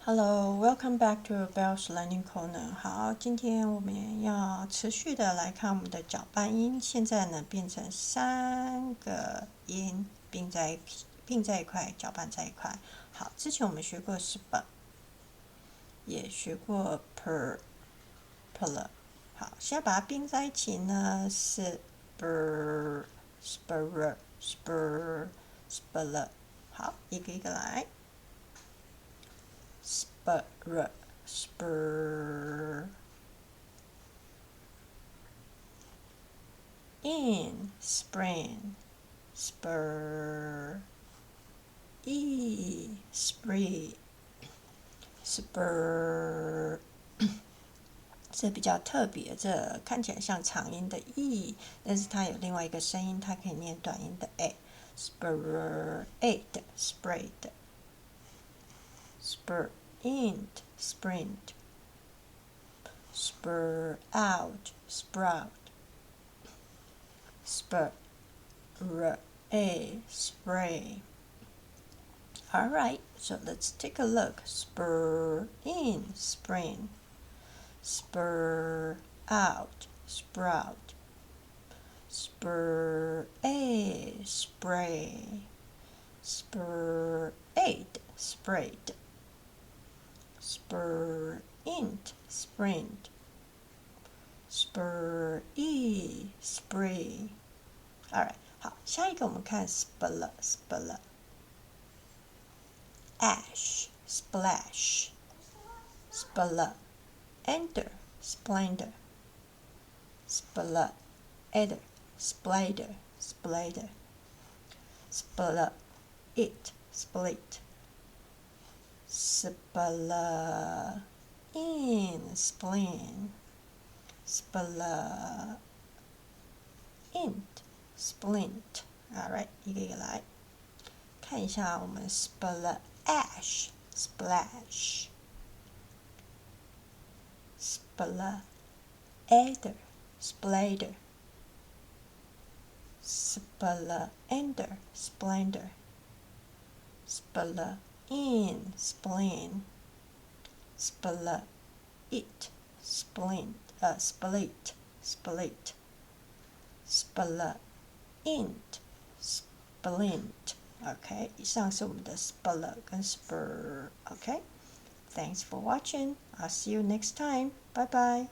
Hello, welcome back to Bell's Learning Corner. 好，今天我们要持续的来看我们的搅拌音。现在呢，变成3个音并在一块，搅拌在一块。好，之前我们学过 sp， 也学过 per， 好，现在把它并在一起呢，是 spur。好，一个一个来。spur, in, spring, spur, spring, spur 这比较特别，这看起来像长音的 e， 但是它有另外一个声音，它可以念短音的 a。Sprayed, sprayed, spur in, sprint, spur out, sprout, spray, spray. Alright, so let's take a look. Spur in, spring. Spur out, sprout. Spur spray. Sprayed, sprayed. Spur int, sprint. Spur spray. Alright, 好，下一个我们看 splatter, ash, splash, splatter, splendor, splatter, splatter, splatter, split, splatter, spleen, splatter, splint. Alright, 一个一个来看一下我们 splatter ash splash splatter splatter splatter splendor splatter in spleen splatter splint split splatter int splint. OK， 以上是我们的 splatter 跟 spur。OK， Thanks for watching. I'll see you next time. Bye bye.